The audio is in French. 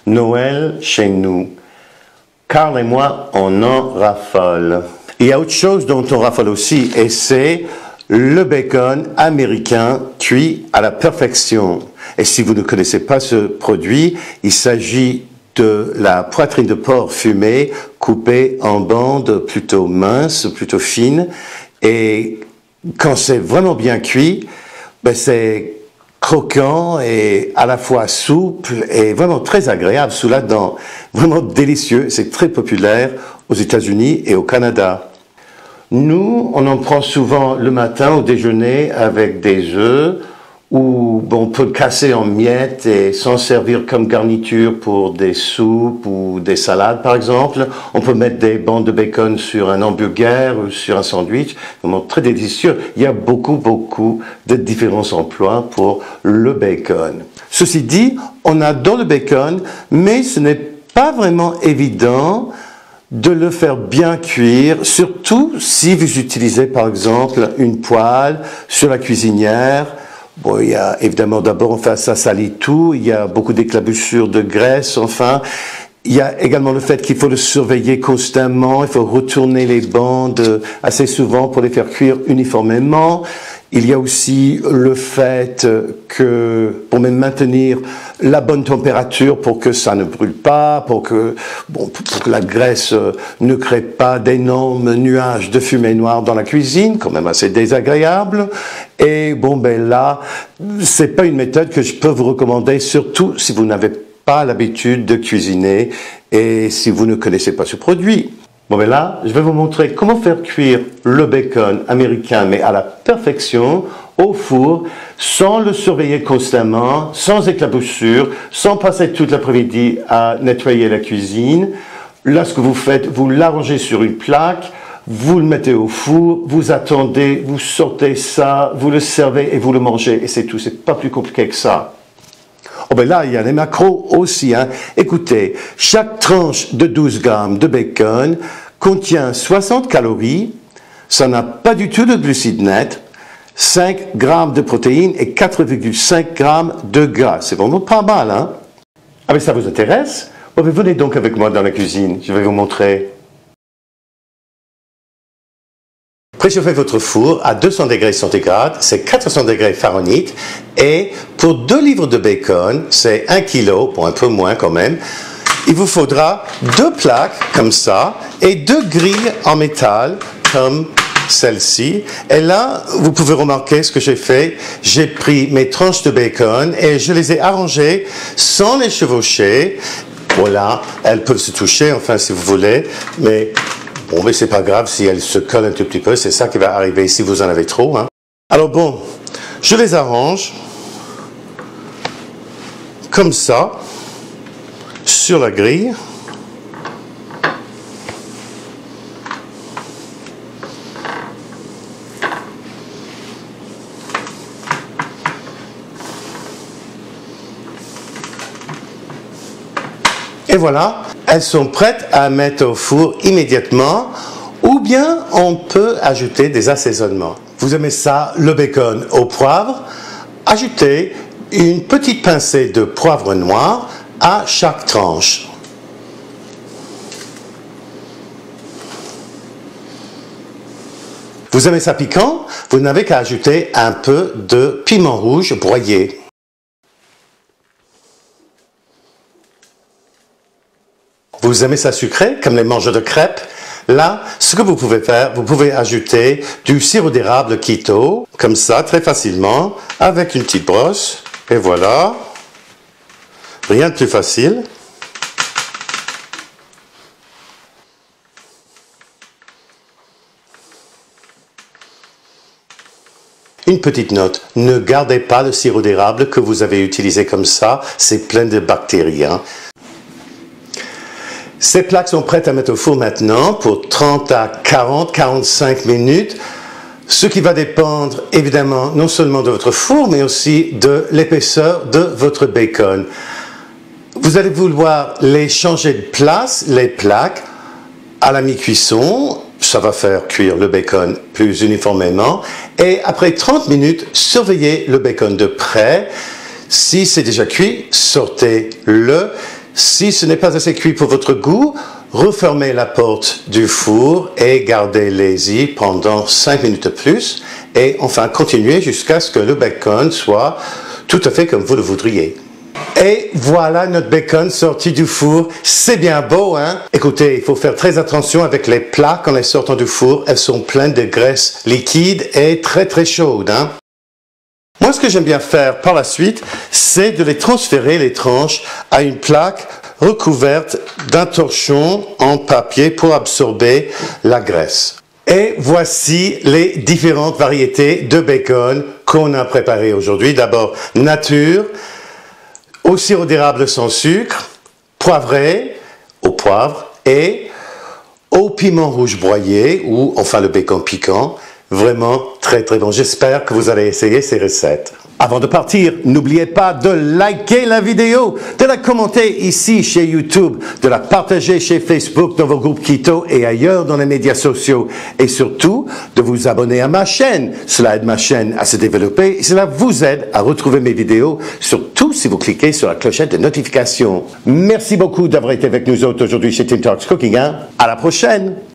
Noël chez nous. Carl et moi, on en raffole. Il y a autre chose dont on raffole aussi, et c'est le bacon américain cuit à la perfection. Et si vous ne connaissez pas ce produit, il s'agit de la poitrine de porc fumée, coupée en bandes plutôt minces, plutôt fines. Et quand c'est vraiment bien cuit, ben c'est croquant et à la fois souple et vraiment très agréable sous la dent. Vraiment délicieux. C'est très populaire aux États-Unis et au Canada. Nous, on en prend souvent le matin au déjeuner avec des œufs ou on peut le casser en miettes et s'en servir comme garniture pour des soupes ou des salades par exemple. On peut mettre des bandes de bacon sur un hamburger ou sur un sandwich. Vraiment très délicieux. Il y a beaucoup de différents emplois pour le bacon. Ceci dit, on adore le bacon, mais ce n'est pas vraiment évident de le faire bien cuire, surtout si vous utilisez par exemple une poêle sur la cuisinière. Bon, il y a évidemment d'abord, enfin, ça salit tout, il y a beaucoup d'éclaboussures de graisse, enfin. Il y a également le fait qu'il faut le surveiller constamment, il faut retourner les bandes assez souvent pour les faire cuire uniformément. Il y a aussi le fait que, pour même maintenir la bonne température pour que ça ne brûle pas, pour que la graisse ne crée pas d'énormes nuages de fumée noire dans la cuisine, quand même assez désagréable. Et là, c'est pas une méthode que je peux vous recommander, surtout si vous n'avez pas l'habitude de cuisiner et si vous ne connaissez pas ce produit. Là, je vais vous montrer comment faire cuire le bacon américain, mais à la perfection, au four, sans le surveiller constamment, sans éclaboussure, sans passer toute l'après-midi à nettoyer la cuisine. Là, ce que vous faites, vous l'arrangez sur une plaque, vous le mettez au four, vous attendez, vous sortez ça, vous le servez et vous le mangez. Et c'est tout, c'est pas plus compliqué que ça. Là, il y a les macros aussi. Écoutez, chaque tranche de 12 grammes de bacon contient 60 calories, ça n'a pas du tout de glucides nets, 5 grammes de protéines et 4,5 grammes de gras. C'est vraiment pas mal, mais ça vous intéresse? Venez donc avec moi dans la cuisine, je vais vous montrer. Préchauffez votre four à 200 degrés centigrades, c'est 400 degrés Fahrenheit, et pour 2 livres de bacon, c'est 1 kg, un peu moins quand même, il vous faudra 2 plaques comme ça et 2 grilles en métal comme celle-ci. Et là, vous pouvez remarquer ce que j'ai fait. J'ai pris mes tranches de bacon et je les ai arrangées sans les chevaucher. Voilà, elles peuvent se toucher, enfin si vous voulez, mais c'est pas grave si elles se collent un tout petit peu, c'est ça qui va arriver si vous en avez trop. Alors je les arrange comme ça sur la grille. Et voilà, elles sont prêtes à mettre au four immédiatement, ou bien on peut ajouter des assaisonnements. Vous aimez ça, le bacon au poivre? Ajoutez une petite pincée de poivre noir à chaque tranche. Vous aimez ça piquant? Vous n'avez qu'à ajouter un peu de piment rouge broyé. Vous aimez ça sucré, comme les mangeurs de crêpes? Là, ce que vous pouvez faire, vous pouvez ajouter du sirop d'érable keto, comme ça, très facilement, avec une petite brosse. Et voilà. Rien de plus facile. Une petite note, ne gardez pas le sirop d'érable que vous avez utilisé comme ça, c'est plein de bactéries. Ces plaques sont prêtes à mettre au four maintenant pour 30 à 45 minutes, ce qui va dépendre évidemment non seulement de votre four, mais aussi de l'épaisseur de votre bacon. Vous allez vouloir les changer de place, les plaques, à la mi-cuisson. Ça va faire cuire le bacon plus uniformément. Et après 30 minutes, surveillez le bacon de près. Si c'est déjà cuit, sortez-le. Si ce n'est pas assez cuit pour votre goût, refermez la porte du four et gardez-les-y pendant 5 minutes de plus. Et enfin, continuez jusqu'à ce que le bacon soit tout à fait comme vous le voudriez. Et voilà notre bacon sorti du four. C'est bien beau, hein? Écoutez, il faut faire très attention avec les plats quand les sortent du four. Elles sont pleines de graisse liquide et très très chaude, hein? Moi, ce que j'aime bien faire par la suite, c'est de les transférer, les tranches, à une plaque recouverte d'un torchon en papier pour absorber la graisse. Et voici les différentes variétés de bacon qu'on a préparées aujourd'hui. D'abord, nature, au sirop d'érable sans sucre, poivré, au poivre et au piment rouge broyé ou enfin le bacon piquant. Vraiment très très bon. J'espère que vous allez essayer ces recettes. Avant de partir, n'oubliez pas de liker la vidéo, de la commenter ici chez YouTube, de la partager chez Facebook dans vos groupes Keto et ailleurs dans les médias sociaux. Et surtout, de vous abonner à ma chaîne. Cela aide ma chaîne à se développer et cela vous aide à retrouver mes vidéos, surtout si vous cliquez sur la clochette de notification. Merci beaucoup d'avoir été avec nous autres aujourd'hui chez Tim Talks Cooking. À la prochaine!